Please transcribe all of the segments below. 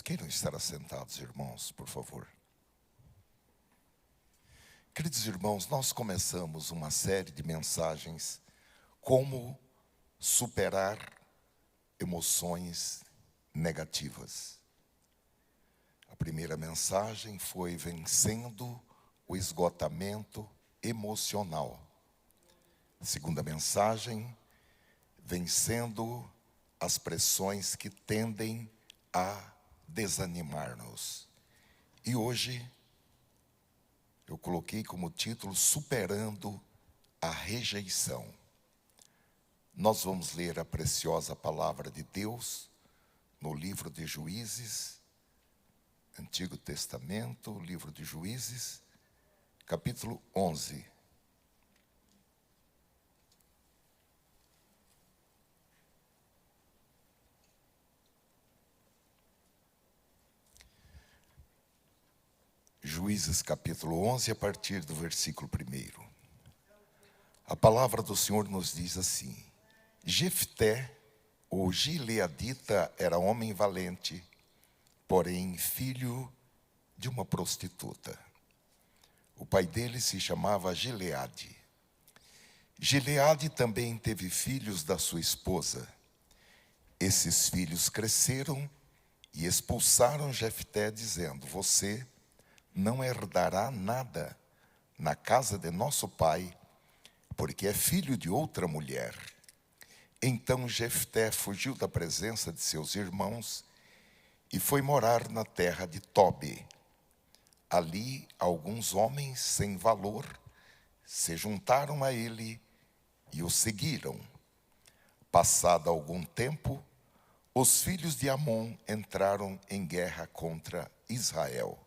Queiram estar assentados, irmãos, por favor. Queridos irmãos, nós começamos uma série de mensagens como superar emoções negativas. A primeira mensagem foi vencendo o esgotamento emocional. A segunda mensagem, vencendo as pressões que tendem a desanimar-nos. E hoje eu coloquei como título Superando a Rejeição. Nós vamos ler a preciosa palavra de Deus no livro de Juízes, Antigo Testamento, livro de Juízes, capítulo 11. Juízes capítulo 11, a partir do versículo 1. A palavra do Senhor nos diz assim: Jefté, o gileadita, era homem valente, porém filho de uma prostituta. O pai dele se chamava Gileade. Gileade também teve filhos da sua esposa. Esses filhos cresceram e expulsaram Jefté, dizendo: Você não herdará nada na casa de nosso pai, porque é filho de outra mulher. Então Jefté fugiu da presença de seus irmãos e foi morar na terra de Tobi. Ali alguns homens sem valor se juntaram a ele e o seguiram. Passado algum tempo, os filhos de Amon entraram em guerra contra Israel.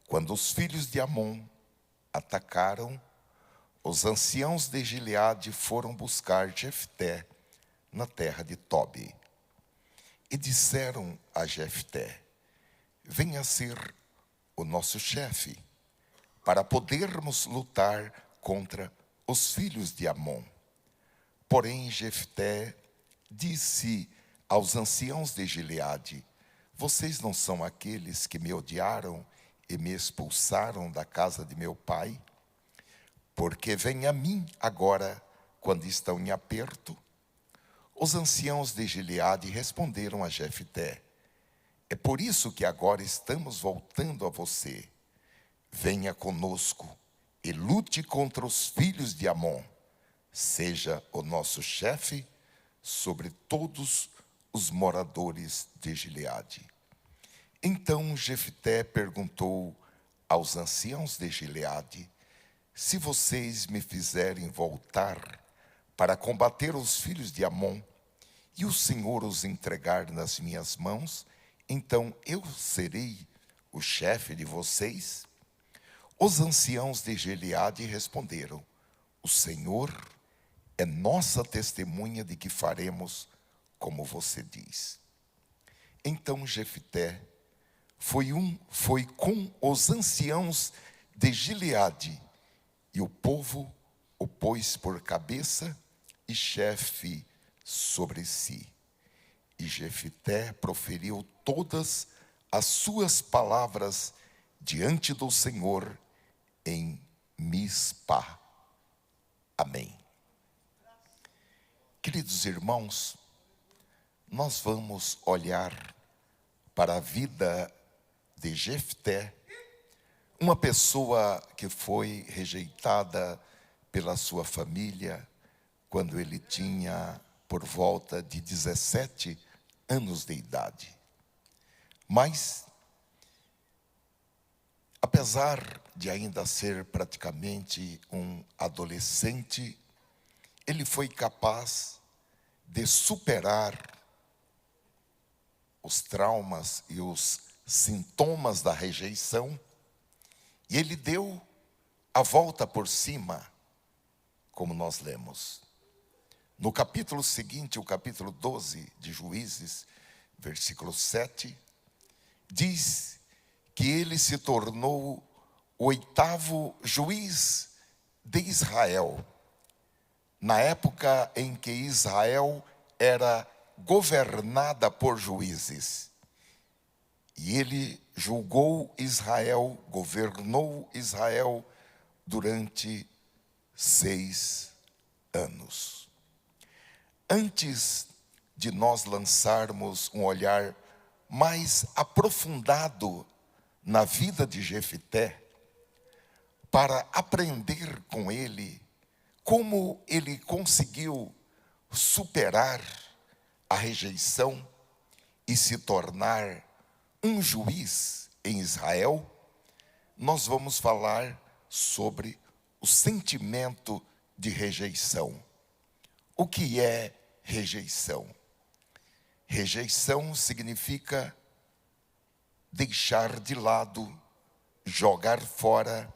Quando os filhos de Amon atacaram, os anciãos de Gileade foram buscar Jefté na terra de Tobi. E disseram a Jefté: Venha ser o nosso chefe, para podermos lutar contra os filhos de Amon. Porém Jefté disse aos anciãos de Gileade: Vocês não são aqueles que me odiaram e me expulsaram da casa de meu pai? Porque vem a mim agora, quando estão em aperto? Os anciãos de Gileade responderam a Jefté: É por isso que agora estamos voltando a você. Venha conosco e lute contra os filhos de Amon. Seja o nosso chefe sobre todos os moradores de Gileade. Então Jefté perguntou aos anciãos de Gileade: Se vocês me fizerem voltar para combater os filhos de Amon, e o Senhor os entregar nas minhas mãos, então eu serei o chefe de vocês? Os anciãos de Gileade responderam: O Senhor é nossa testemunha de que faremos como você diz. Então Jefté foi com os anciãos de Gileade, e o povo o pôs por cabeça e chefe sobre si. E Jefté proferiu todas as suas palavras diante do Senhor em Mispa. Amém. Queridos irmãos, nós vamos olhar para a vida de Jefté, uma pessoa que foi rejeitada pela sua família quando ele tinha por volta de 17 anos de idade. Mas, apesar de ainda ser praticamente um adolescente, ele foi capaz de superar os traumas e os sintomas da rejeição, e ele deu a volta por cima, como nós lemos. No capítulo seguinte, o capítulo 12 de Juízes, versículo 7, diz que ele se tornou o 8º juiz de Israel, na época em que Israel era governada por juízes. E ele julgou Israel, governou Israel durante 6 anos. Antes de nós lançarmos um olhar mais aprofundado na vida de Jefté, para aprender com ele como ele conseguiu superar a rejeição e se tornar um juiz em Israel, nós vamos falar sobre o sentimento de rejeição. O que é rejeição? Rejeição significa deixar de lado, jogar fora,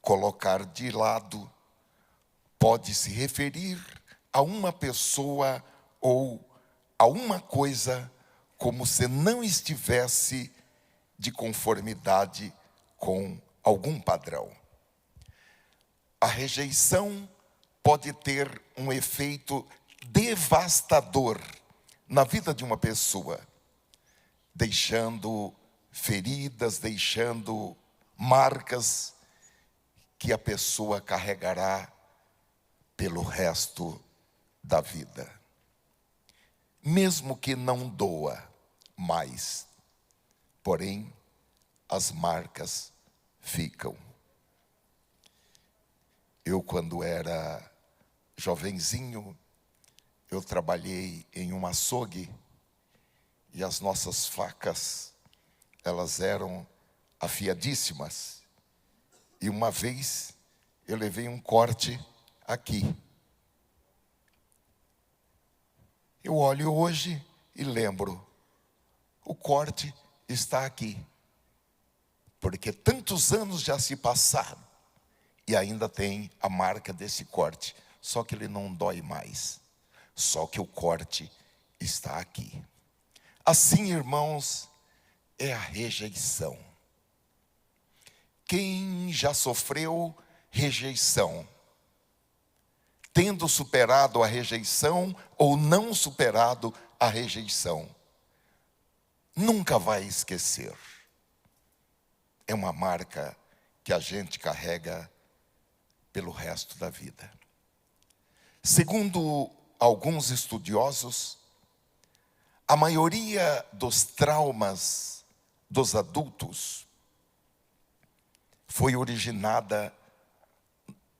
colocar de lado. Pode se referir a uma pessoa ou a uma coisa como se não estivesse de conformidade com algum padrão. A rejeição pode ter um efeito devastador na vida de uma pessoa, deixando feridas, deixando marcas que a pessoa carregará pelo resto da vida. Mesmo que não doa mais, porém, as marcas ficam. Eu, quando era jovenzinho, eu trabalhei em um açougue e as nossas facas, elas eram afiadíssimas. E uma vez eu levei um corte aqui. Eu olho hoje e lembro, o corte está aqui. Porque tantos anos já se passaram e ainda tem a marca desse corte. Só que ele não dói mais. Só que o corte está aqui. Assim, irmãos, é a rejeição. Quem já sofreu rejeição, tendo superado a rejeição ou não superado a rejeição, nunca vai esquecer. É uma marca que a gente carrega pelo resto da vida. Segundo alguns estudiosos, a maioria dos traumas dos adultos foi originada,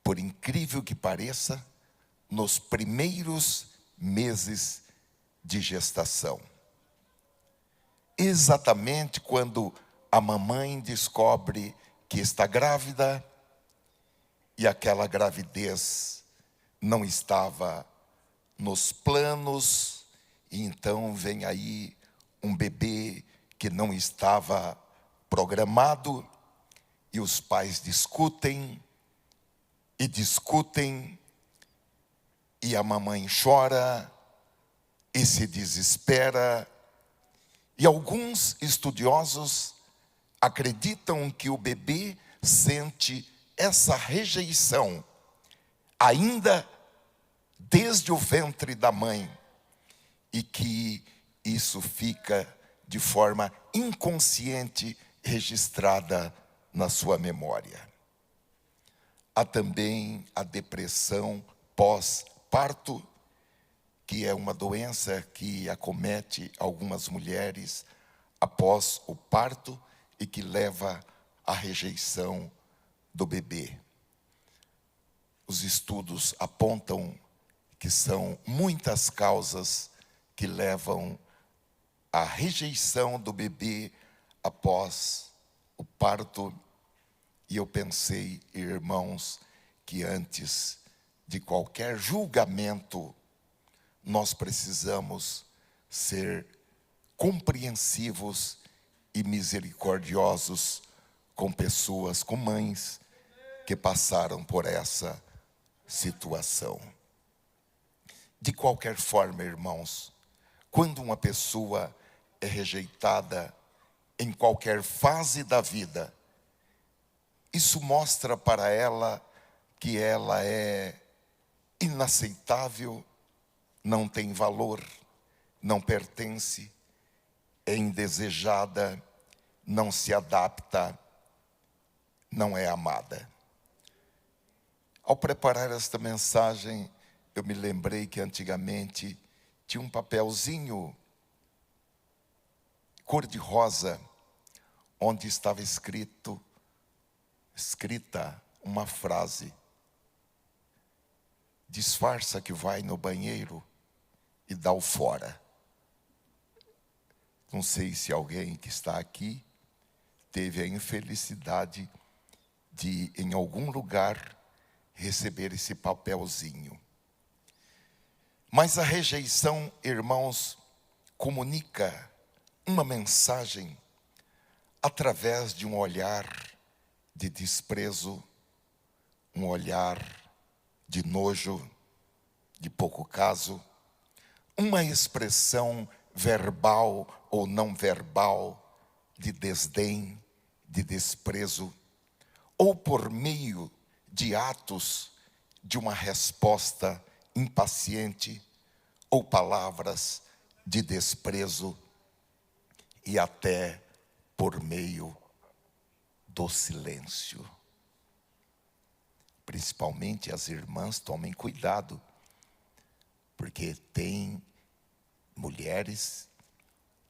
por incrível que pareça, nos primeiros meses de gestação. Exatamente quando a mamãe descobre que está grávida e aquela gravidez não estava nos planos, e então vem aí um bebê que não estava programado, e os pais discutem, e a mamãe chora, e se desespera, e alguns estudiosos acreditam que o bebê sente essa rejeição ainda desde o ventre da mãe, e que isso fica de forma inconsciente registrada na sua memória. Há também a depressão pós-parto, que é uma doença que acomete algumas mulheres após o parto e que leva à rejeição do bebê. Os estudos apontam que são muitas causas que levam à rejeição do bebê após o parto. E eu pensei, irmãos, que antes de qualquer julgamento, nós precisamos ser compreensivos e misericordiosos com pessoas, com mães que passaram por essa situação. De qualquer forma, irmãos, quando uma pessoa é rejeitada em qualquer fase da vida, isso mostra para ela que ela é inaceitável, não tem valor, não pertence, é indesejada, não se adapta, não é amada. Ao preparar esta mensagem, eu me lembrei que antigamente tinha um papelzinho cor-de-rosa, onde estava escrita uma frase: disfarça que vai no banheiro e dá o fora. Não sei se alguém que está aqui teve a infelicidade de, em algum lugar, receber esse papelzinho. Mas a rejeição, irmãos, comunica uma mensagem através de um olhar de desprezo, um olhar de nojo, de pouco caso, uma expressão verbal ou não verbal de desdém, de desprezo, ou por meio de atos de uma resposta impaciente, ou palavras de desprezo, e até por meio do silêncio. Principalmente as irmãs, tomem cuidado, porque tem mulheres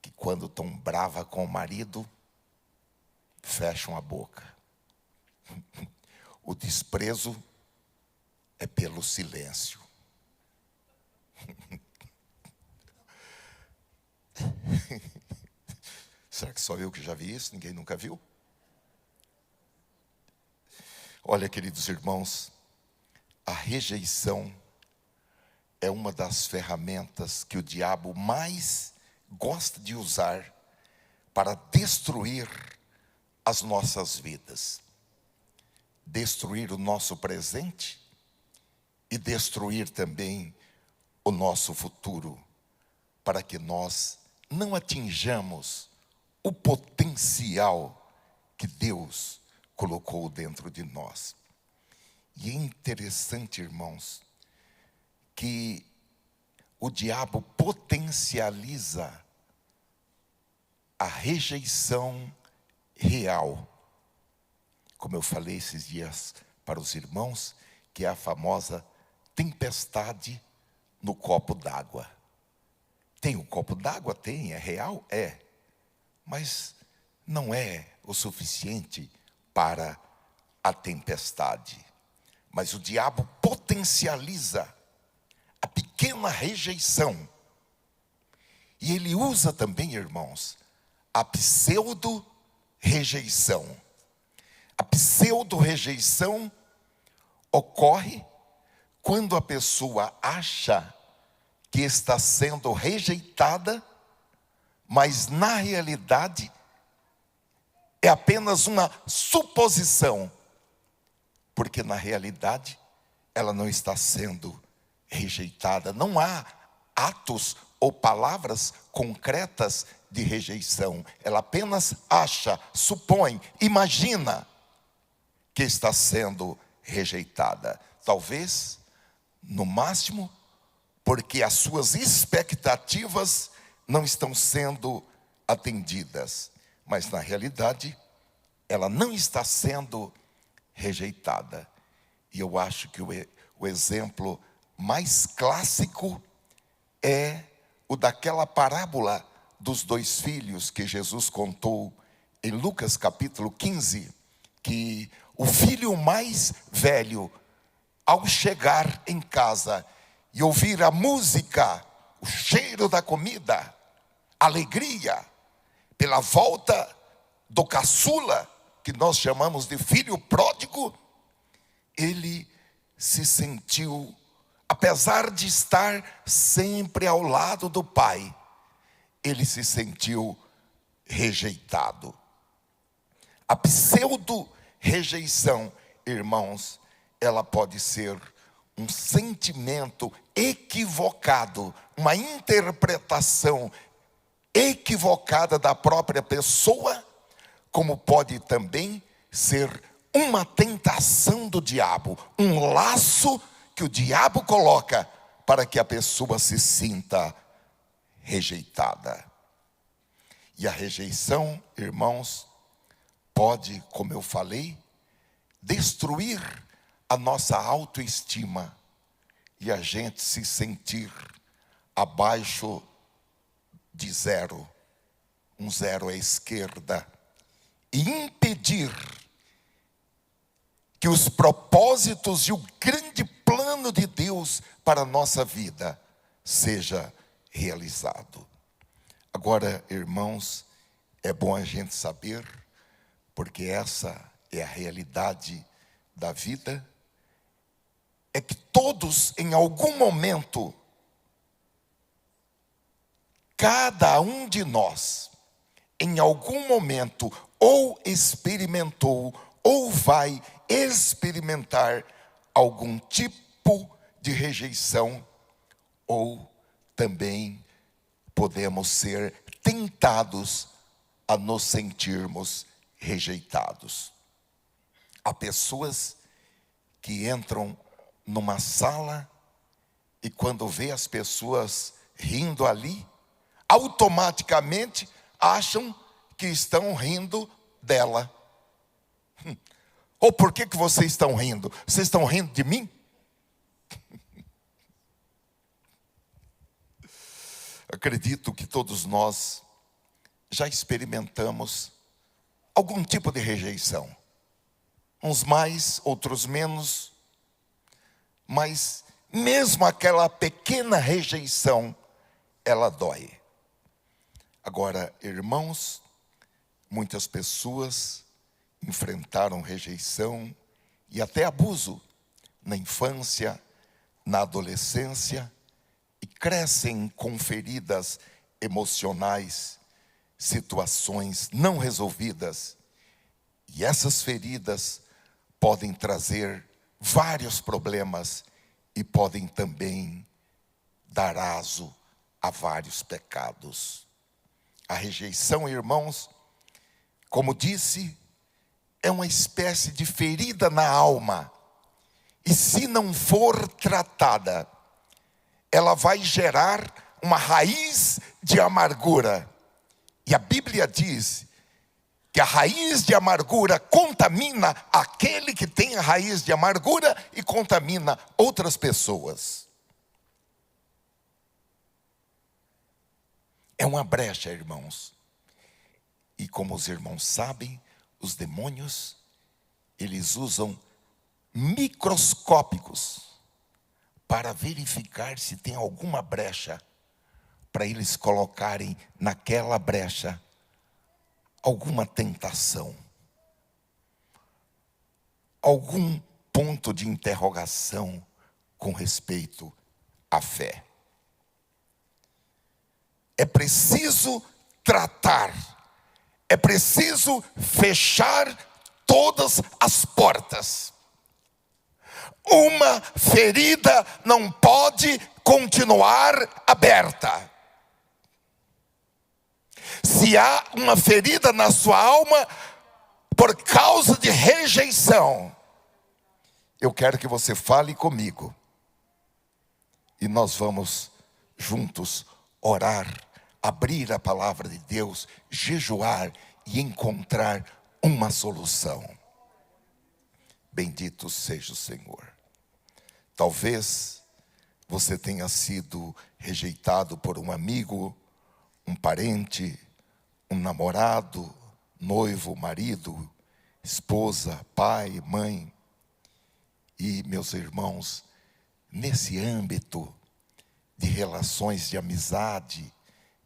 que quando estão bravas com o marido, fecham a boca. O desprezo é pelo silêncio. Será que só eu que já vi isso? Ninguém nunca viu? Olha, queridos irmãos, a rejeição é uma das ferramentas que o diabo mais gosta de usar para destruir as nossas vidas. Destruir o nosso presente e destruir também o nosso futuro, para que nós não atinjamos o potencial que Deus colocou dentro de nós. E é interessante, irmãos, que o diabo potencializa a rejeição real. Como eu falei esses dias para os irmãos, que é a famosa tempestade no copo d'água. Tem o copo d'água? Tem, é real? É. Mas não é o suficiente para a tempestade. Mas o diabo potencializa a pequena rejeição. E ele usa também, irmãos, a pseudo-rejeição. A pseudo-rejeição ocorre quando a pessoa acha que está sendo rejeitada, mas na realidade é apenas uma suposição, porque na realidade ela não está sendo rejeitada. Não há atos ou palavras concretas de rejeição. Ela apenas acha, supõe, imagina que está sendo rejeitada. Talvez, no máximo, porque as suas expectativas não estão sendo atendidas. Mas na realidade, ela não está sendo rejeitada. E eu acho que o exemplo mais clássico é o daquela parábola dos 2 filhos que Jesus contou em Lucas capítulo 15, que o filho mais velho, ao chegar em casa e ouvir a música, o cheiro da comida, alegria, pela volta do caçula, que nós chamamos de filho pródigo, ele se sentiu, apesar de estar sempre ao lado do pai, ele se sentiu rejeitado. A pseudo-rejeição, irmãos, ela pode ser um sentimento equivocado, uma interpretação equivocada da própria pessoa, como pode também ser uma tentação do diabo, um laço que o diabo coloca para que a pessoa se sinta rejeitada. E a rejeição, irmãos, pode, como eu falei, destruir a nossa autoestima e a gente se sentir abaixo de zero, um zero à esquerda, e impedir que os propósitos e o grande plano de Deus para a nossa vida seja realizado. Agora, irmãos, é bom a gente saber, porque essa é a realidade da vida, é que todos em algum momento, cada um de nós, em algum momento, ou experimentou, ou vai experimentar algum tipo de rejeição, ou também podemos ser tentados a nos sentirmos rejeitados. Há pessoas que entram numa sala e quando vê as pessoas rindo ali, automaticamente acham que estão rindo dela. Ou por que vocês estão rindo? Vocês estão rindo de mim? Acredito que todos nós já experimentamos algum tipo de rejeição. Uns mais, outros menos. Mas mesmo aquela pequena rejeição, ela dói. Agora, irmãos, muitas pessoas enfrentaram rejeição e até abuso na infância, na adolescência, e crescem com feridas emocionais, situações não resolvidas. E essas feridas podem trazer vários problemas e podem também dar aso a vários pecados. A rejeição, irmãos, como disse, é uma espécie de ferida na alma. E se não for tratada, ela vai gerar uma raiz de amargura. E a Bíblia diz que a raiz de amargura contamina aquele que tem a raiz de amargura e contamina outras pessoas. É uma brecha, irmãos. E como os irmãos sabem, os demônios, eles usam microscópicos para verificar se tem alguma brecha, para eles colocarem naquela brecha alguma tentação, algum ponto de interrogação com respeito à fé. É preciso tratar, é preciso fechar todas as portas. Uma ferida não pode continuar aberta. Se há uma ferida na sua alma por causa de rejeição, eu quero que você fale comigo. E nós vamos juntos orar, abrir a palavra de Deus, jejuar e encontrar uma solução. Bendito seja o Senhor. Talvez você tenha sido rejeitado por um amigo, um parente, um namorado, noivo, marido, esposa, pai, mãe. E, meus irmãos, nesse âmbito de relações de amizade,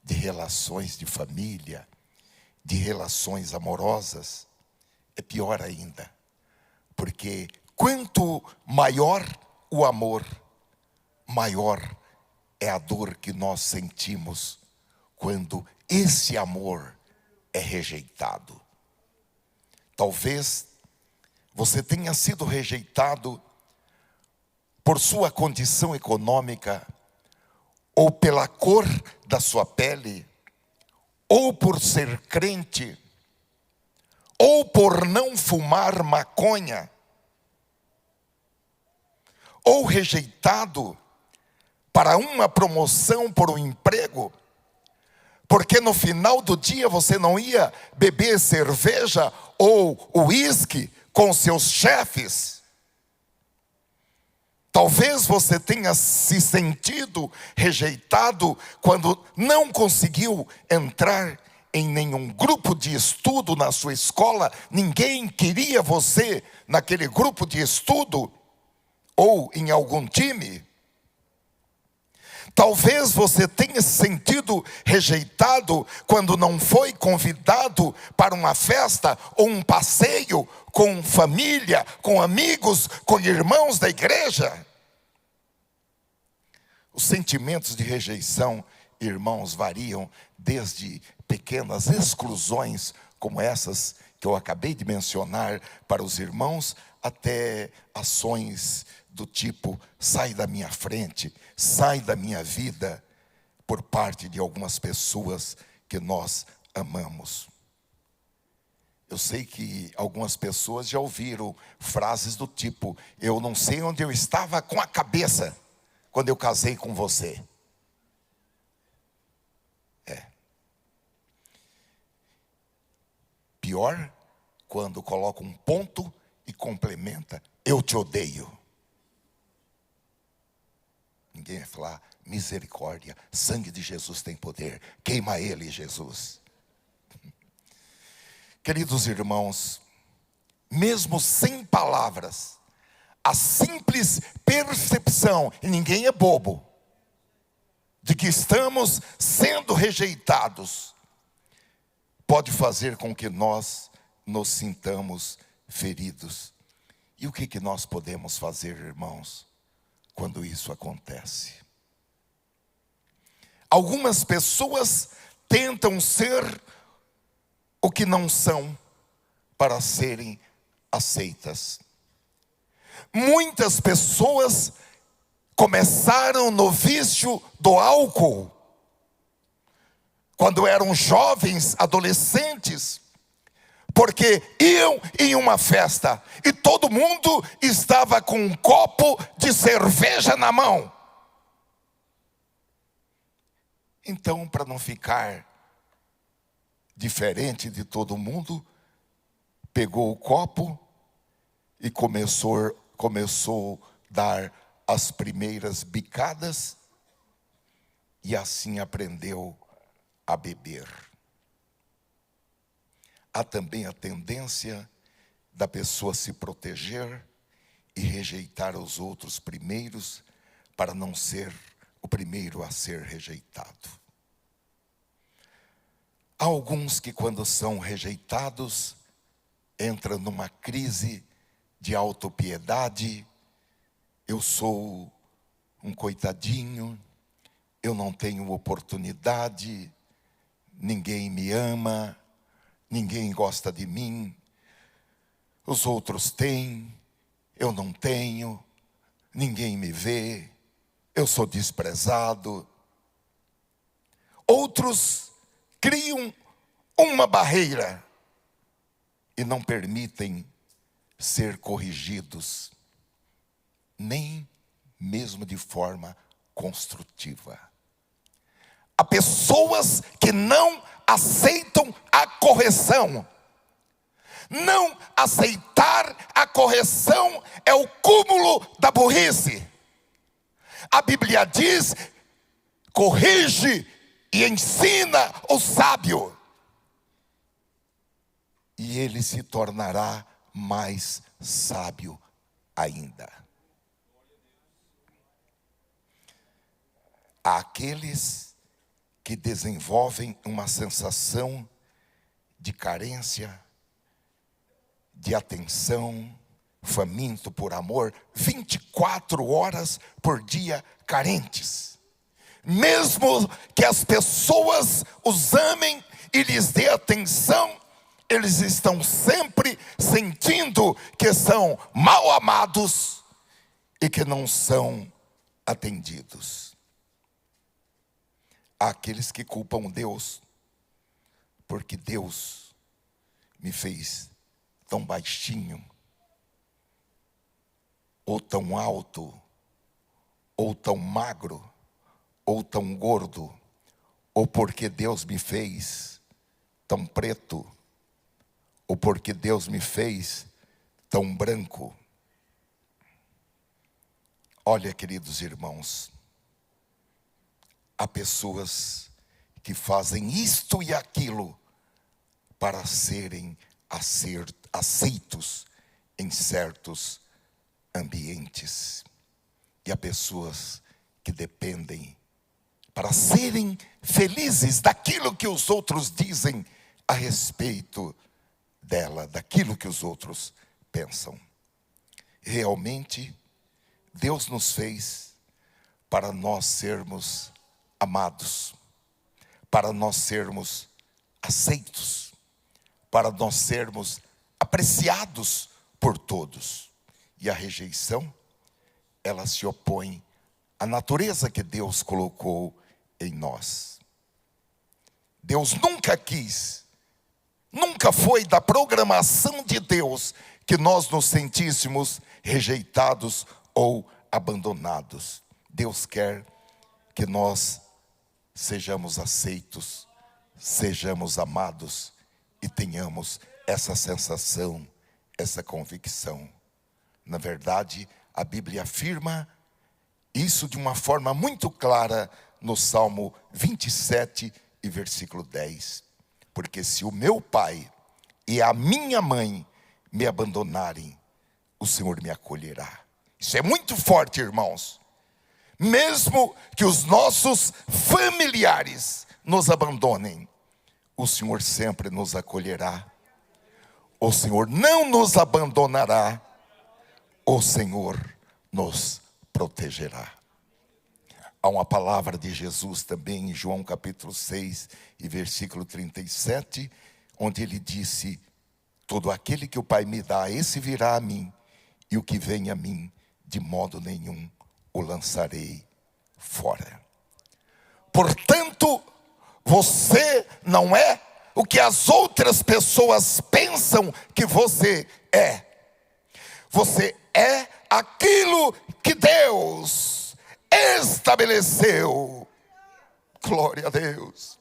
de relações de família, de relações amorosas, é pior ainda. Porque quanto maior o amor, maior é a dor que nós sentimos quando esse amor é rejeitado. Talvez você tenha sido rejeitado por sua condição econômica, ou pela cor da sua pele, ou por ser crente, ou por não fumar maconha, ou rejeitado para uma promoção por um emprego, Porque no final do dia você não ia beber cerveja ou uísque com seus chefes. Talvez você tenha se sentido rejeitado quando não conseguiu entrar em nenhum grupo de estudo na sua escola. Ninguém queria você naquele grupo de estudo ou em algum time. Talvez você tenha se sentido rejeitado quando não foi convidado para uma festa ou um passeio com família, com amigos, com irmãos da igreja. Os sentimentos de rejeição, irmãos, variam desde pequenas exclusões como essas que eu acabei de mencionar para os irmãos, até ações do tipo: sai da minha frente, sai da minha vida, por parte de algumas pessoas que nós amamos. Eu sei que algumas pessoas já ouviram frases do tipo: eu não sei onde eu estava com a cabeça quando eu casei com você. Pior, quando coloca um ponto e complementa: eu te odeio. Ninguém vai falar: misericórdia, sangue de Jesus tem poder, queima ele, Jesus. Queridos irmãos, mesmo sem palavras, a simples percepção, e ninguém é bobo, de que estamos sendo rejeitados, pode fazer com que nós nos sintamos feridos. E o que nós podemos fazer, irmãos, quando isso acontece? Algumas pessoas tentam ser o que não são para serem aceitas. Muitas pessoas começaram no vício do álcool quando eram jovens, adolescentes, porque iam em uma festa e todo mundo estava com um copo de cerveja na mão. Então, para não ficar diferente de todo mundo, pegou o copo e começou a dar as primeiras bicadas, e assim aprendeu a beber. Há também a tendência da pessoa se proteger e rejeitar os outros primeiros, para não ser o primeiro a ser rejeitado. Há alguns que, quando são rejeitados, entram numa crise de autopiedade. Eu sou um coitadinho, eu não tenho oportunidade, ninguém me ama, ninguém gosta de mim, os outros têm, eu não tenho, ninguém me vê, eu sou desprezado. Outros criam uma barreira e não permitem ser corrigidos, nem mesmo de forma construtiva. Há pessoas que não aceitam a correção. Não aceitar a correção é o cúmulo da burrice. A Bíblia diz: corrige e ensina o sábio, e ele se tornará mais sábio ainda. Há aqueles que desenvolvem uma sensação de carência, de atenção, faminto por amor, 24 horas por dia carentes. Mesmo que as pessoas os amem e lhes dê atenção, eles estão sempre sentindo que são mal amados e que não são atendidos. Há aqueles que culpam Deus, porque Deus me fez tão baixinho, ou tão alto, ou tão magro, ou tão gordo, ou porque Deus me fez tão preto, ou porque Deus me fez tão branco. Olha, queridos irmãos, há pessoas que fazem isto e aquilo para serem aceitos em certos ambientes. E há pessoas que dependem para serem felizes daquilo que os outros dizem a respeito dela, daquilo que os outros pensam. Realmente, Deus nos fez para nós sermos amados, para nós sermos aceitos, para nós sermos apreciados por todos. E a rejeição, ela se opõe à natureza que Deus colocou em nós. Deus nunca quis, nunca foi da programação de Deus que nós nos sentíssemos rejeitados ou abandonados. Deus quer que nós sejamos aceitos, sejamos amados e tenhamos essa sensação, essa convicção. Na verdade, a Bíblia afirma isso de uma forma muito clara no Salmo 27 e versículo 10. Porque se o meu pai e a minha mãe me abandonarem, o Senhor me acolherá. Isso é muito forte, irmãos. Mesmo que os nossos familiares nos abandonem, o Senhor sempre nos acolherá. O Senhor não nos abandonará. O Senhor nos protegerá. Há uma palavra de Jesus também em João capítulo 6 e versículo 37, onde ele disse: todo aquele que o Pai me dá, esse virá a mim, e o que vem a mim, de modo nenhum o lançarei fora. Portanto, você não é o que as outras pessoas pensam que você é. Você é aquilo que Deus estabeleceu. Glória a Deus.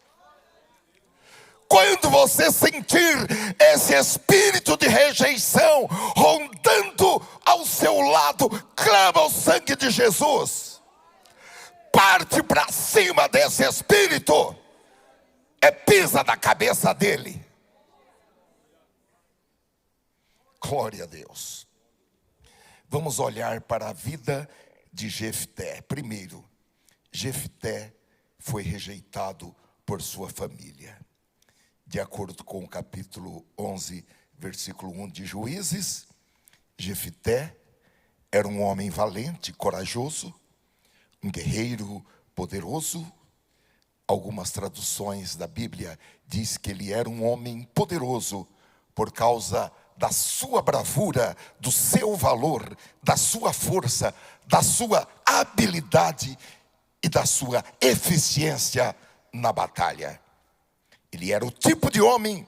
Quando você sentir esse espírito de rejeição rondando ao seu lado, clama o sangue de Jesus. Parte para cima desse espírito. Pisa na cabeça dele. Glória a Deus. Vamos olhar para a vida de Jefté. Primeiro, Jefté foi rejeitado por sua família. De acordo com o capítulo 11, versículo 1 de Juízes, Jefté era um homem valente, corajoso, um guerreiro poderoso. Algumas traduções da Bíblia diz que ele era um homem poderoso por causa da sua bravura, do seu valor, da sua força, da sua habilidade e da sua eficiência na batalha. Ele era o tipo de homem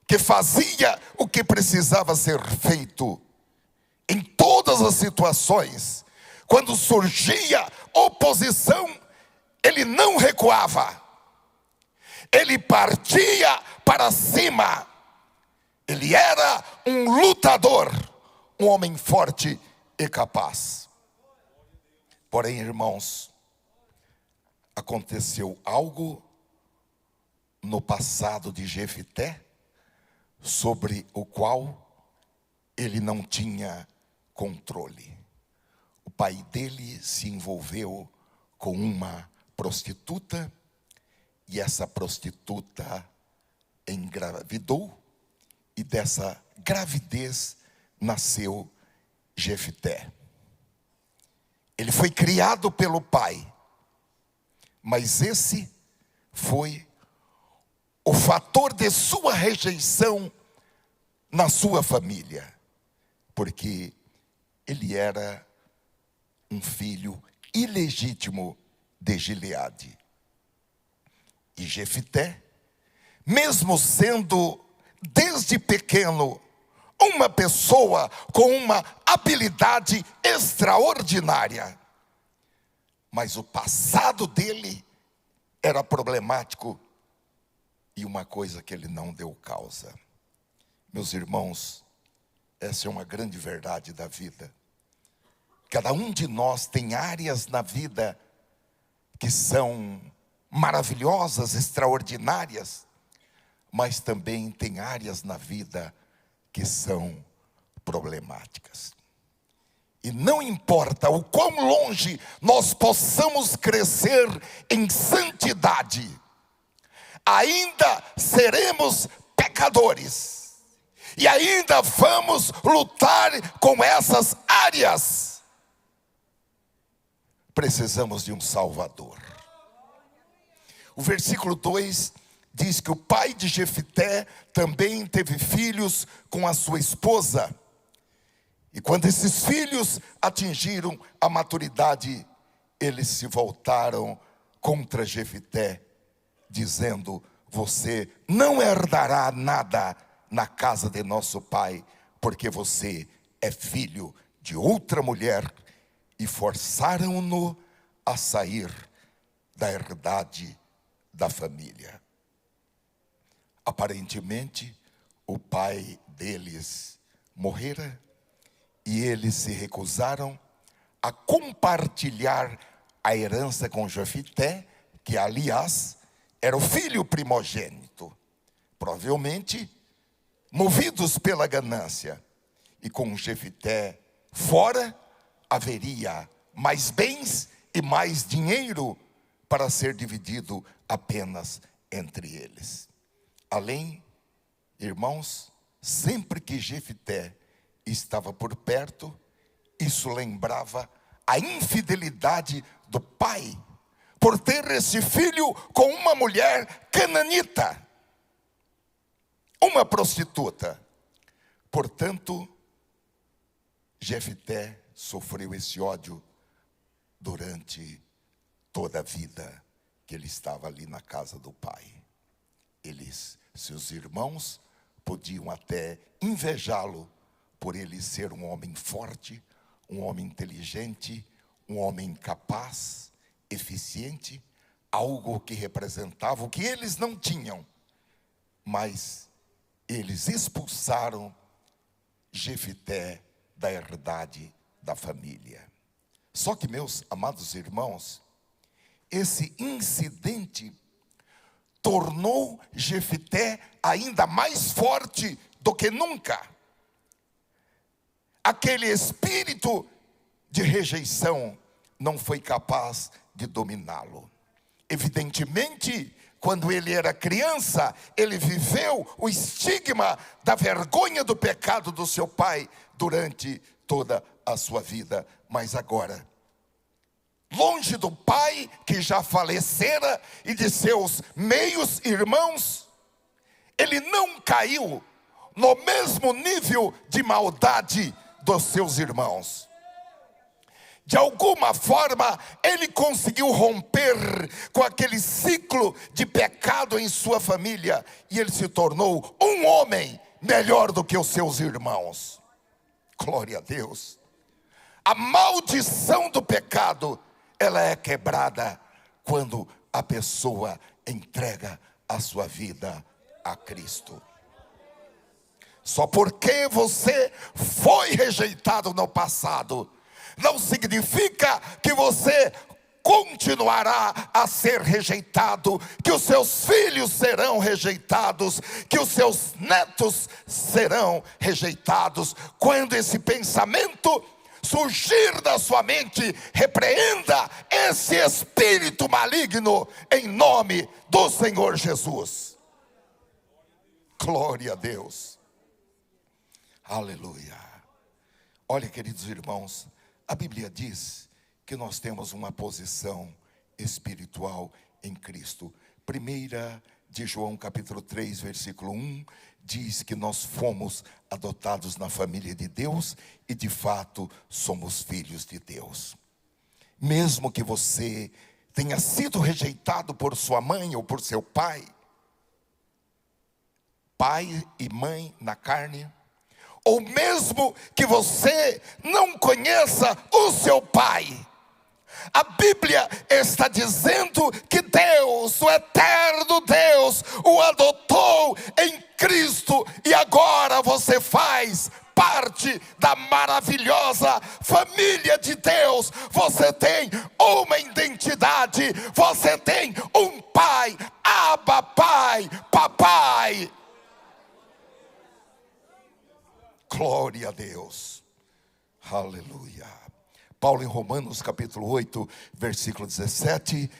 que fazia o que precisava ser feito em todas as situações. Quando surgia oposição, ele não recuava. Ele partia para cima. Ele era um lutador, um homem forte e capaz. Porém, irmãos, aconteceu algo no passado de Jefté, sobre o qual ele não tinha controle. O pai dele se envolveu com uma prostituta, e essa prostituta engravidou, e dessa gravidez nasceu Jefté. Ele foi criado pelo pai, mas esse foi o fator de sua rejeição na sua família, porque ele era um filho ilegítimo de Gileade. E Jefté, mesmo sendo desde pequeno uma pessoa com uma habilidade extraordinária, mas o passado dele era problemático e uma coisa que ele não deu causa. Meus irmãos, essa é uma grande verdade da vida. Cada um de nós tem áreas na vida que são maravilhosas, extraordinárias, mas também tem áreas na vida que são problemáticas. E não importa o quão longe nós possamos crescer em santidade, ainda seremos pecadores. E ainda vamos lutar com essas áreas. Precisamos de um Salvador. O versículo 2 diz que o pai de Jefté também teve filhos com a sua esposa. E quando esses filhos atingiram a maturidade, eles se voltaram contra Jefté, dizendo: você não herdará nada na casa de nosso pai, porque você é filho de outra mulher. E forçaram-no a sair da herdade da família. Aparentemente, o pai deles morrera, e eles se recusaram a compartilhar a herança com Jefté, que aliás era o filho primogênito. Provavelmente movidos pela ganância. E com Jefté fora, haveria mais bens e mais dinheiro para ser dividido apenas entre eles. Além, irmãos, sempre que Jefté estava por perto, isso lembrava a infidelidade do pai, por ter esse filho com uma mulher cananita, uma prostituta. Portanto, Jefté sofreu esse ódio durante toda a vida que ele estava ali na casa do pai. Seus irmãos podiam até invejá-lo por ele ser um homem forte, um homem inteligente, um homem capaz, eficiente, algo que representava o que eles não tinham. Mas eles expulsaram Jefté da herdade da família. Só que, meus amados irmãos, esse incidente tornou Jefté ainda mais forte do que nunca. Aquele espírito de rejeição não foi capaz de dominá-lo. Evidentemente, quando ele era criança, ele viveu o estigma da vergonha do pecado do seu pai durante toda a sua vida. Mas agora, longe do pai que já falecera e de seus meios irmãos, ele não caiu no mesmo nível de maldade dos seus irmãos. De alguma forma, ele conseguiu romper com aquele ciclo de pecado em sua família, e ele se tornou um homem melhor do que os seus irmãos. Glória a Deus. A maldição do pecado, ela é quebrada quando a pessoa entrega a sua vida a Cristo. Só porque você foi rejeitado no passado, não significa que você continuará a ser rejeitado, que os seus filhos serão rejeitados, que os seus netos serão rejeitados. Quando esse pensamento surgir da sua mente, repreenda esse espírito maligno em nome do Senhor Jesus. Glória a Deus. Aleluia. Olha, queridos irmãos, a Bíblia diz que nós temos uma posição espiritual em Cristo. 1 de João capítulo 3, versículo 1, diz que nós fomos adotados na família de Deus e de fato somos filhos de Deus. Mesmo que você tenha sido rejeitado por sua mãe ou por seu pai, pai e mãe na carne, ou mesmo que você não conheça o seu pai, a Bíblia está dizendo que Deus uma identidade. Você tem um pai, Abba Pai, papai. Glória a Deus. Aleluia. Paulo em Romanos capítulo 8, versículo 17,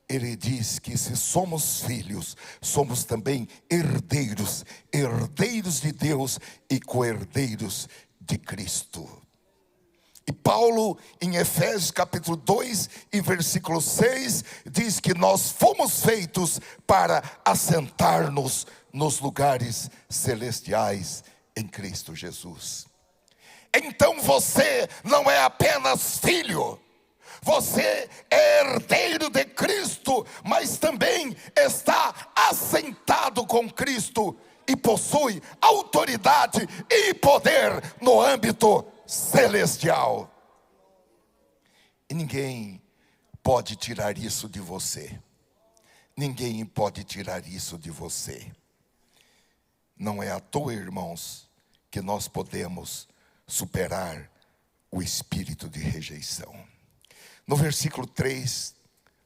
ele diz que se somos filhos, somos também herdeiros, herdeiros de Deus e co-herdeiros de Cristo. E Paulo em Efésios capítulo 2 e versículo 6 diz que nós fomos feitos para assentar-nos nos lugares celestiais em Cristo Jesus. Então você não é apenas filho, você é herdeiro de Cristo, mas também está assentado com Cristo e possui autoridade e poder no âmbito celestial. E ninguém pode tirar isso de você. Ninguém pode tirar isso de você. Não é à toa, irmãos, que nós podemos superar o espírito de rejeição. No versículo 3,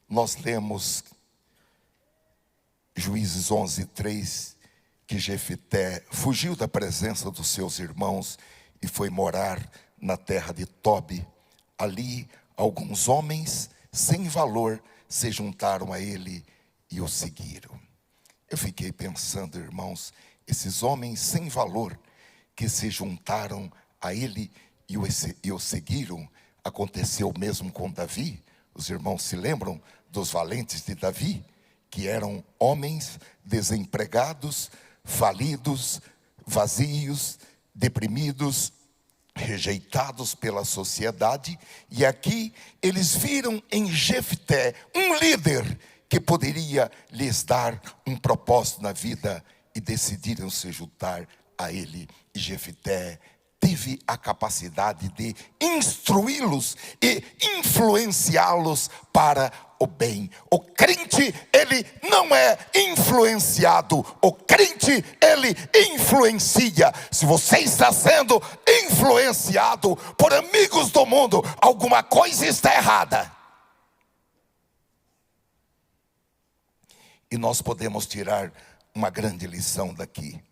nós lemos, Juízes 11, 3, que Jefté fugiu da presença dos seus irmãos e foi morar na terra de Tobi. Ali, alguns homens sem valor se juntaram a ele e o seguiram. Eu fiquei pensando, irmãos, esses homens sem valor que se juntaram a ele e o seguiram, aconteceu mesmo com Davi. Os irmãos se lembram dos valentes de Davi, que eram homens desempregados, falidos, vazios, deprimidos, rejeitados pela sociedade. E aqui eles viram em Jefté um líder que poderia lhes dar um propósito na vida, e decidiram se juntar a ele. E Jefté teve a capacidade de instruí-los e influenciá-los para o bem. O crente, ele não é influenciado. O crente, ele influencia. Se você está sendo influenciado por amigos do mundo, alguma coisa está errada. E nós podemos tirar uma grande lição daqui.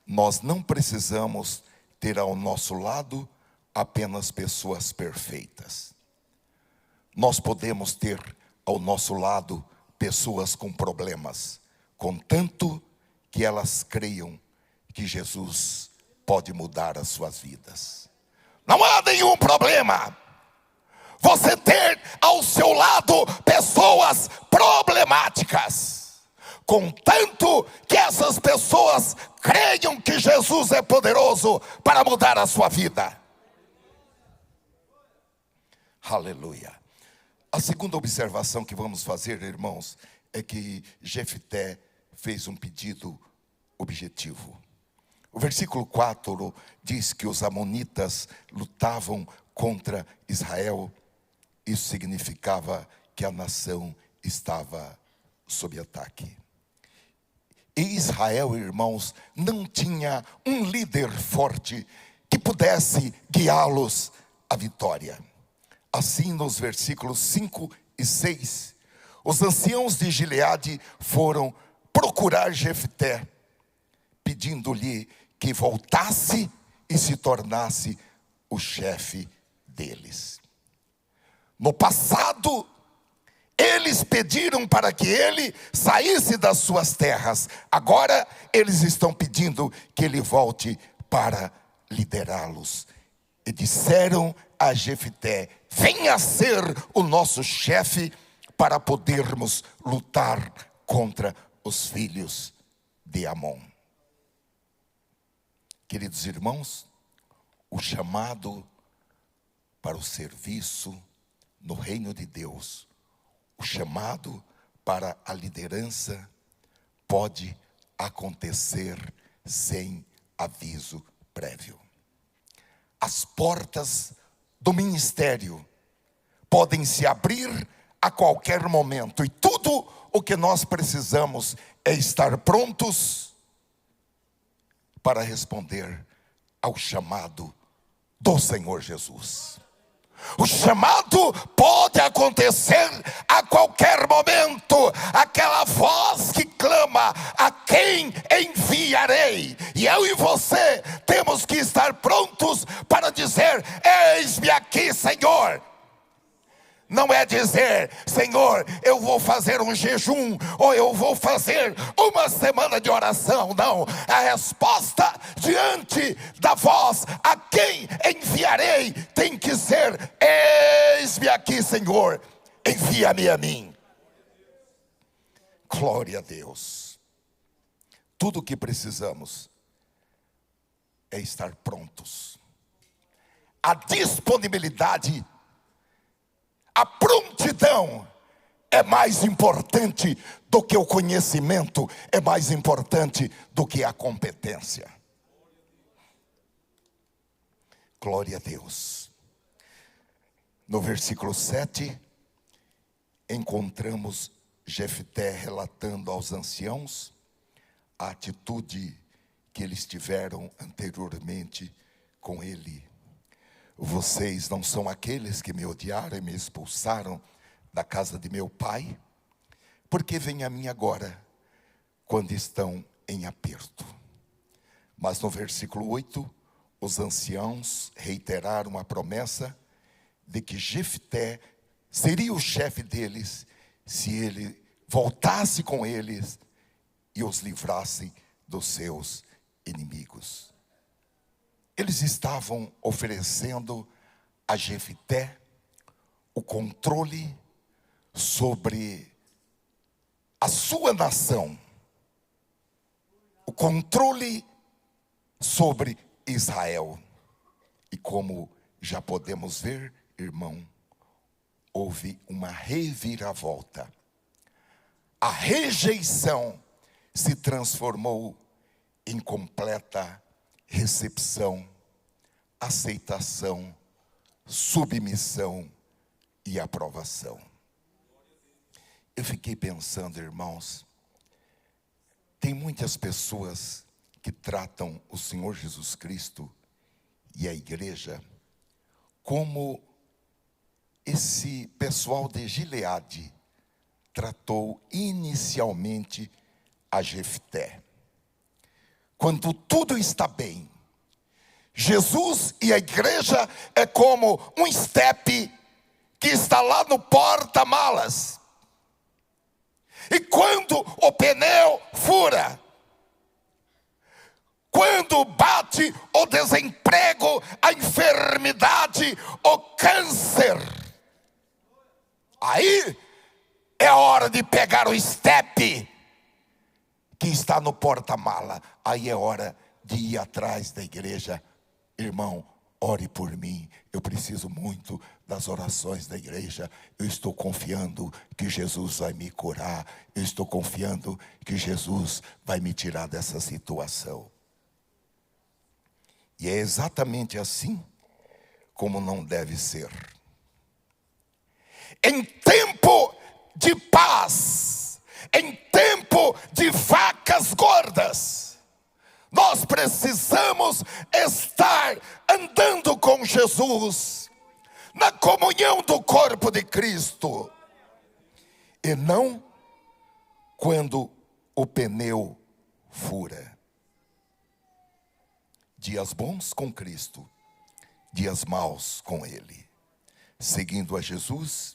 Nós não precisamos ter ao nosso lado apenas pessoas perfeitas. Nós podemos ter ao nosso lado pessoas com problemas, contanto que elas creiam que Jesus pode mudar as suas vidas. Não há nenhum problema você ter ao seu lado pessoas problemáticas, contanto que essas pessoas creiam que Jesus é poderoso para mudar a sua vida. Aleluia. A segunda observação que vamos fazer, irmãos, é que Jefté fez um pedido objetivo. O versículo 4 diz que os amonitas lutavam contra Israel. Isso significava que a nação estava sob ataque. E Israel, irmãos, não tinha um líder forte que pudesse guiá-los à vitória. Assim, nos versículos 5 e 6, os anciãos de Gileade foram procurar Jefté, pedindo-lhe que voltasse e se tornasse o chefe deles. No passado, eles pediram para que ele saísse das suas terras. Agora eles estão pedindo que ele volte para liderá-los. E disseram a Jefté: venha ser o nosso chefe para podermos lutar contra os filhos de Amon. Queridos irmãos, o chamado para o serviço no reino de Deus, o chamado para a liderança pode acontecer sem aviso prévio. As portas do ministério podem se abrir a qualquer momento, e tudo o que nós precisamos é estar prontos para responder ao chamado do Senhor Jesus. O chamado pode acontecer a qualquer momento. Aquela voz que clama: a quem enviarei? E eu e você temos que estar prontos para dizer: eis-me aqui, Senhor. Não é dizer: Senhor, eu vou fazer um jejum, ou eu vou fazer uma semana de oração. Não, a resposta diante da voz: a quem enviarei? Tem que ser: eis-me aqui, Senhor, envia-me a mim. Glória a Deus. Tudo o que precisamos é estar prontos. A disponibilidade, a prontidão é mais importante do que o conhecimento, é mais importante do que a competência. Glória a Deus. No versículo 7, encontramos Jefté relatando aos anciãos a atitude que eles tiveram anteriormente com ele. Vocês não são aqueles que me odiaram e me expulsaram da casa de meu pai? Por que vêm a mim agora, quando estão em aperto? Mas no versículo 8, os anciãos reiteraram a promessa de que Jefté seria o chefe deles, se ele voltasse com eles e os livrasse dos seus inimigos. Eles estavam oferecendo a Jefté o controle sobre a sua nação, o controle sobre Israel. E como já podemos ver, irmão, houve uma reviravolta. A rejeição se transformou em completa recepção, aceitação, submissão e aprovação. Eu fiquei pensando, irmãos, tem muitas pessoas que tratam o Senhor Jesus Cristo e a igreja como esse pessoal de Gileade tratou inicialmente a Jefté. Quando tudo está bem, Jesus e a igreja é como um estepe que está lá no porta-malas. E quando o pneu fura, quando bate o desemprego, a enfermidade, o câncer, aí é a hora de pegar o estepe que está no porta-mala. Aí é hora de ir atrás da igreja. Irmão, ore por mim, eu preciso muito das orações da igreja. Eu estou confiando que Jesus vai me curar. Eu estou confiando que Jesus vai me tirar dessa situação. E é exatamente assim como não deve ser. Em tempo de paz, em tempo de vacas gordas, nós precisamos estar andando com Jesus, na comunhão do corpo de Cristo, e não quando o pneu fura. Dias bons com Cristo, dias maus com Ele. Seguindo a Jesus,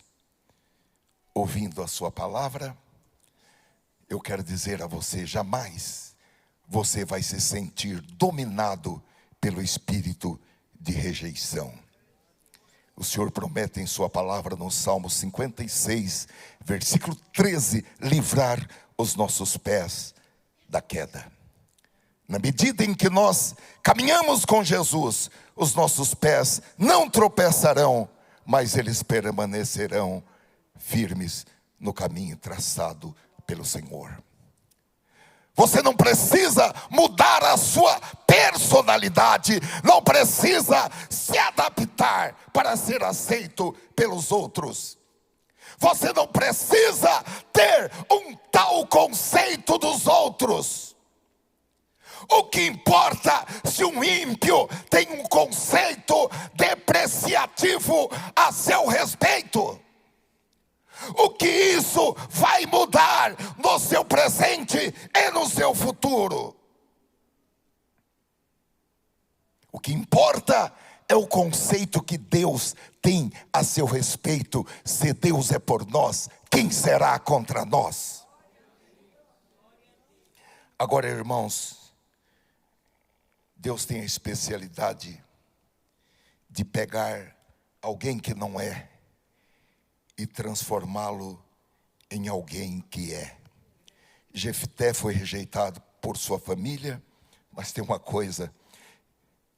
ouvindo a sua palavra, eu quero dizer a você, jamais você vai se sentir dominado pelo espírito de rejeição. O Senhor promete em sua palavra no Salmo 56, versículo 13, livrar os nossos pés da queda. Na medida em que nós caminhamos com Jesus, os nossos pés não tropeçarão, mas eles permanecerão firmes no caminho traçado pelo Senhor. Você não precisa mudar a sua personalidade, não precisa se adaptar para ser aceito pelos outros. Você não precisa ter um tal conceito dos outros. O que importa se um ímpio tem um conceito depreciativo a seu respeito? O que isso vai mudar no seu presente e no seu futuro? O que importa é o conceito que Deus tem a seu respeito. Se Deus é por nós, quem será contra nós? Agora, irmãos, Deus tem a especialidade de pegar alguém que não é e transformá-lo em alguém que é. Jefté foi rejeitado por sua família, mas tem uma coisa: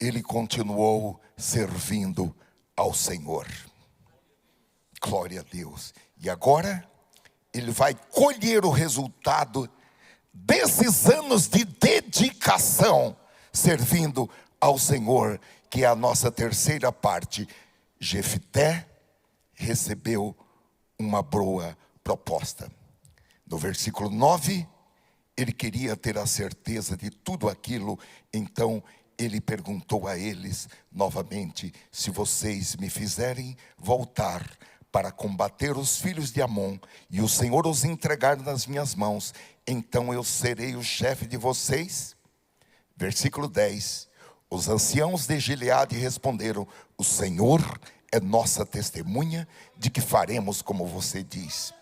ele continuou servindo ao Senhor. Glória a Deus. E agora ele vai colher o resultado desses anos de dedicação servindo ao Senhor, que é a nossa terceira parte. Jefté recebeu uma boa proposta. No versículo 9, ele queria ter a certeza de tudo aquilo, então ele perguntou a eles novamente: se vocês me fizerem voltar para combater os filhos de Amon, e o Senhor os entregar nas minhas mãos, então eu serei o chefe de vocês? Versículo 10, os anciãos de Gileade responderam: o Senhor é nossa testemunha de que faremos como você diz.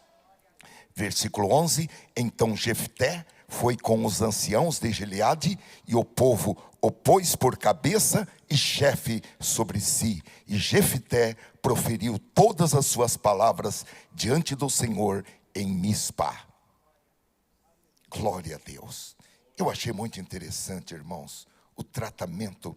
Versículo 11, então Jefté foi com os anciãos de Gileade, e o povo o pôs por cabeça e chefe sobre si. E Jefté proferiu todas as suas palavras diante do Senhor em Mispa. Glória a Deus. Eu achei muito interessante, irmãos, o tratamento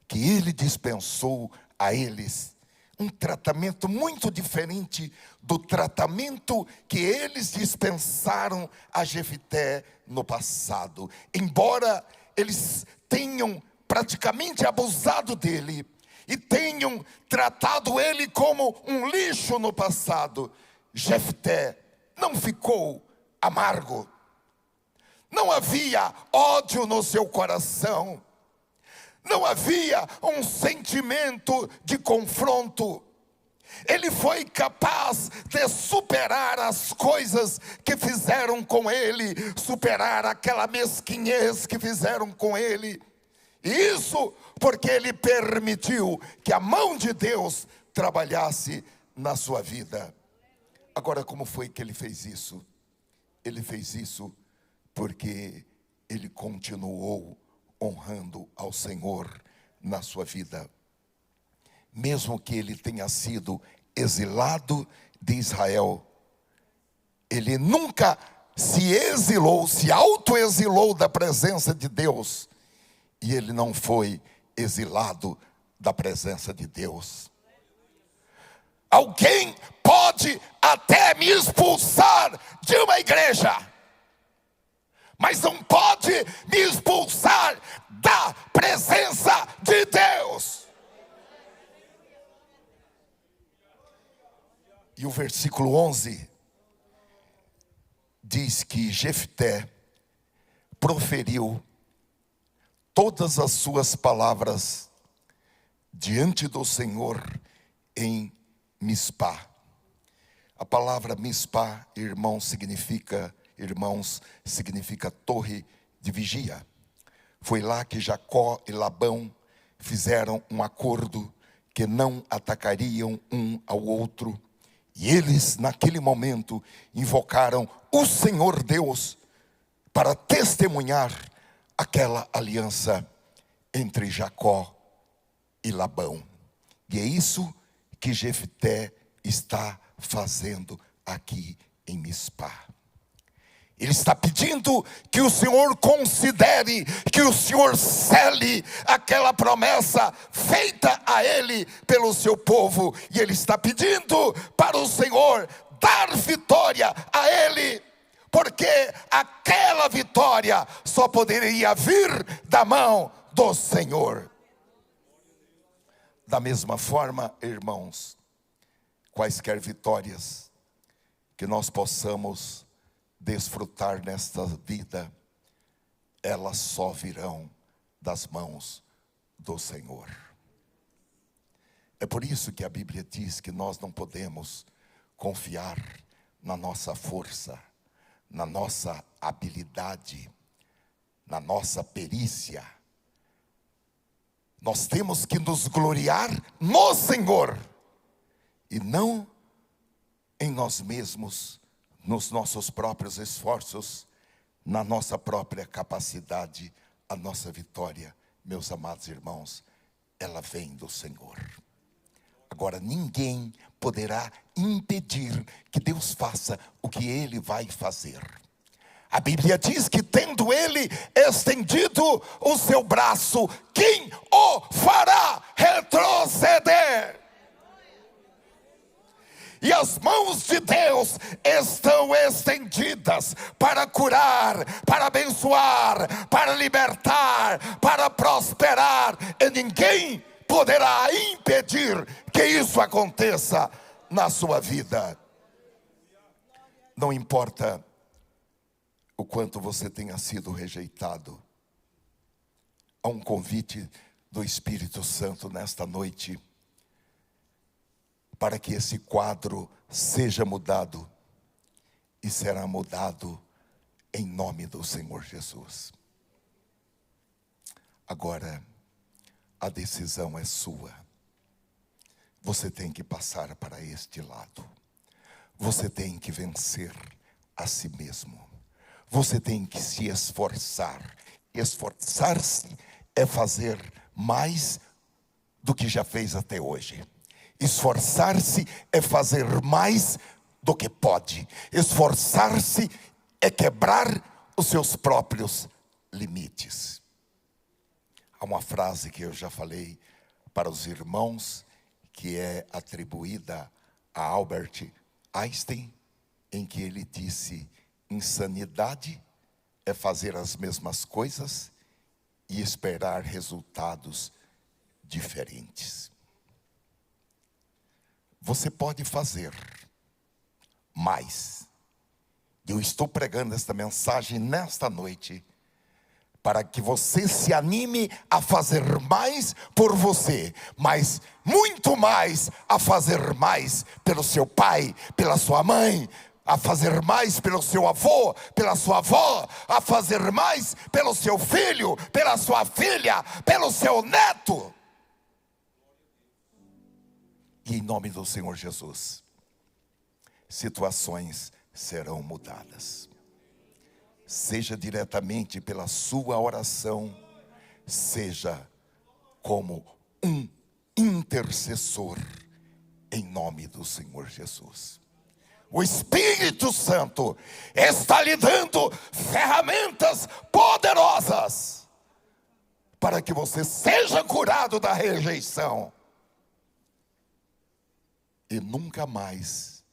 que ele dispensou a eles. Um tratamento muito diferente do tratamento que eles dispensaram a Jefté no passado. Embora eles tenham praticamente abusado dele e tenham tratado ele como um lixo no passado, Jefté não ficou amargo. Não havia ódio no seu coração. Não havia um sentimento de confronto. Ele foi capaz de superar as coisas que fizeram com ele, superar aquela mesquinhez que fizeram com ele. E isso porque ele permitiu que a mão de Deus trabalhasse na sua vida. Agora, como foi que ele fez isso? Ele fez isso porque ele continuou honrando ao Senhor na sua vida. Mesmo que ele tenha sido exilado de Israel, ele nunca se exilou, se autoexilou da presença de Deus. E ele não foi exilado da presença de Deus. Alguém pode até me expulsar de uma igreja, mas não pode me expulsar da presença de Deus. E o versículo 11 diz que Jefté proferiu todas as suas palavras diante do Senhor em Mispa. A palavra Mispa, irmãos, significa torre de vigia. Foi lá que Jacó e Labão fizeram um acordo que não atacariam um ao outro. E eles, naquele momento, invocaram o Senhor Deus para testemunhar aquela aliança entre Jacó e Labão. E é isso que Jefté está fazendo aqui em Mispa. Ele está pedindo que o Senhor considere, que o Senhor cele aquela promessa feita a ele pelo seu povo. E ele está pedindo para o Senhor dar vitória a ele, porque aquela vitória só poderia vir da mão do Senhor. Da mesma forma, irmãos, quaisquer vitórias que nós possamos desfrutar nesta vida, elas só virão das mãos do Senhor. É por isso que a Bíblia diz que nós não podemos confiar na nossa força, na nossa habilidade, na nossa perícia. Nós temos que nos gloriar no Senhor e não em nós mesmos, nos nossos próprios esforços, na nossa própria capacidade. A nossa vitória, meus amados irmãos, ela vem do Senhor. Agora, ninguém poderá impedir que Deus faça o que Ele vai fazer. A Bíblia diz que tendo Ele estendido o seu braço, quem o fará retroceder? E as mãos de Deus estão estendidas para curar, para abençoar, para libertar, para prosperar. E ninguém poderá impedir que isso aconteça na sua vida. Não importa o quanto você tenha sido rejeitado, há um convite do Espírito Santo nesta noite, para que esse quadro seja mudado, e será mudado em nome do Senhor Jesus. Agora, a decisão é sua. Você tem que passar para este lado. Você tem que vencer a si mesmo. Você tem que se esforçar. Esforçar-se é fazer mais do que já fez até hoje. Esforçar-se é fazer mais do que pode. Esforçar-se é quebrar os seus próprios limites. Há uma frase que eu já falei para os irmãos, que é atribuída a Albert Einstein, em que ele disse: insanidade é fazer as mesmas coisas e esperar resultados diferentes. Você pode fazer mais. Eu estou pregando esta mensagem nesta noite para que você se anime a fazer mais por você, mas muito mais a fazer mais pelo seu pai, pela sua mãe, a fazer mais pelo seu avô, pela sua avó, a fazer mais pelo seu filho, pela sua filha, pelo seu neto. E em nome do Senhor Jesus, situações serão mudadas. Seja diretamente pela sua oração, seja como um intercessor, em nome do Senhor Jesus. O Espírito Santo está lhe dando ferramentas poderosas para que você seja curado da rejeição e nunca mais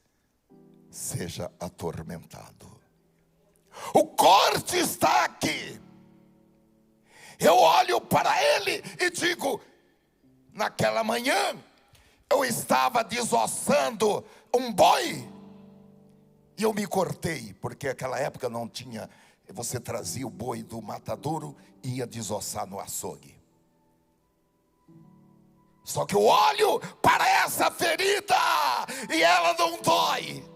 seja atormentado. O corte está aqui. Eu olho para ele e digo: naquela manhã eu estava desossando um boi e eu me cortei, porque naquela época não tinha, você trazia o boi do matadouro e ia desossar no açougue. Só que eu olho para essa ferida e ela não dói.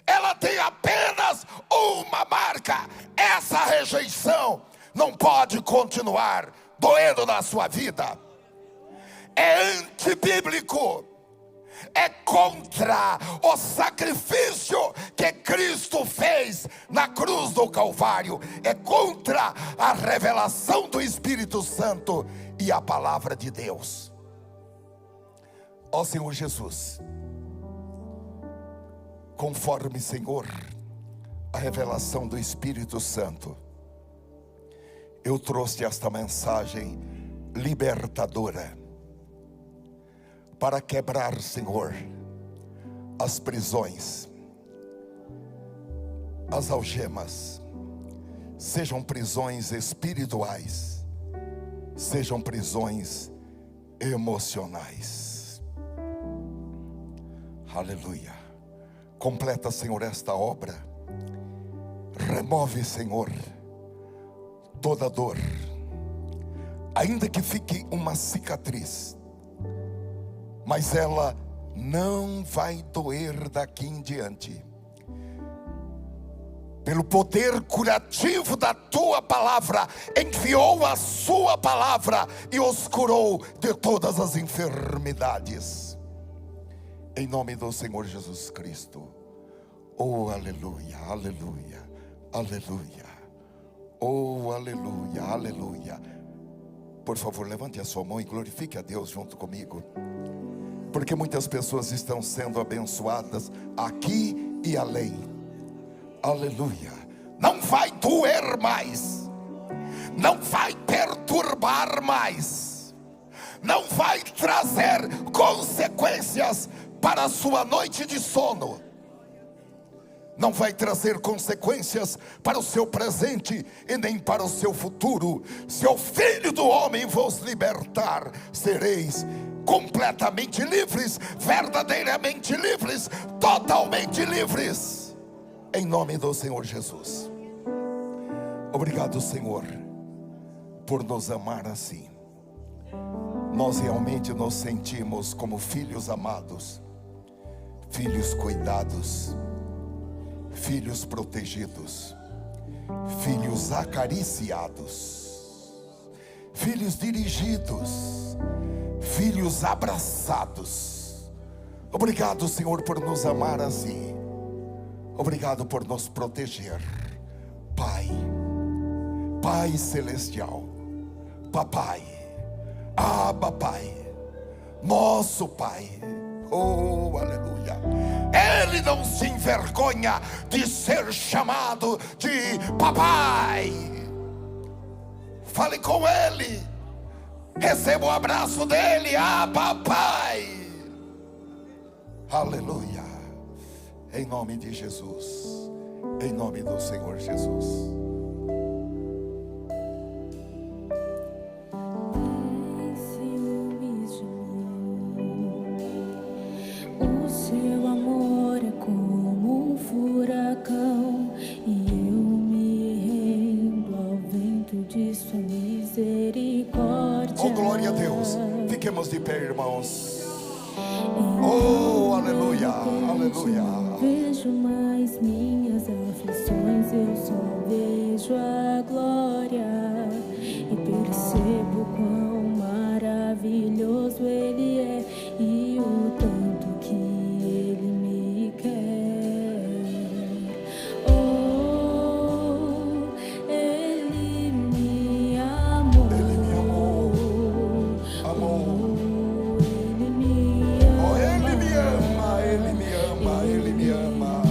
Ela tem apenas uma marca. Essa rejeição não pode continuar doendo na sua vida. É antibíblico. É contra o sacrifício que Cristo fez na cruz do Calvário. É contra a revelação do Espírito Santo e a palavra de Deus. Ó Senhor Jesus, conforme, Senhor, a revelação do Espírito Santo, eu trouxe esta mensagem libertadora para quebrar, Senhor, as prisões, as algemas, sejam prisões espirituais, sejam prisões emocionais. Aleluia. Completa, Senhor, esta obra. Remove, Senhor, toda dor, ainda que fique uma cicatriz, mas ela não vai doer daqui em diante. Pelo poder curativo da tua palavra, enviou a sua palavra e os curou de todas as enfermidades. Em nome do Senhor Jesus Cristo. Oh, aleluia, aleluia, aleluia. Oh, aleluia, aleluia. Por favor, levante a sua mão e glorifique a Deus junto comigo. Porque muitas pessoas estão sendo abençoadas aqui e além. Aleluia. Não vai doer mais, não vai perturbar mais, não vai trazer consequências para a sua noite de sono, não vai trazer consequências para o seu presente e nem para o seu futuro. Se o Filho do Homem vos libertar, sereis completamente livres, verdadeiramente livres, totalmente livres. Em nome do Senhor Jesus. Obrigado, Senhor, por nos amar assim. Nós realmente nos sentimos como filhos amados, filhos cuidados, filhos protegidos, filhos acariciados, filhos dirigidos, filhos abraçados. Obrigado, Senhor, por nos amar assim. Obrigado por nos proteger, Pai, Pai Celestial, Papai, Abba Pai, nosso Pai. Oh, aleluia. Ele não se envergonha de ser chamado de Papai. Fale com Ele, receba o abraço dele. Abba Pai. Aleluia. Em nome de Jesus, em nome do Senhor Jesus. O seu amor é como um furacão, e eu me rendo ao vento de sua misericórdia. Oh, glória a Deus. Fiquemos de pé, irmãos. Oh, aleluia, aleluia. Não vejo mais minhas aflições, eu só vejo a glória e percebo quão maravilhoso Ele é e o tanto que Ele me quer. Oh, Ele me amou. Ele me amou, amou. Ele me ama. Oh, Ele me ama, Ele me ama, Ele me ama.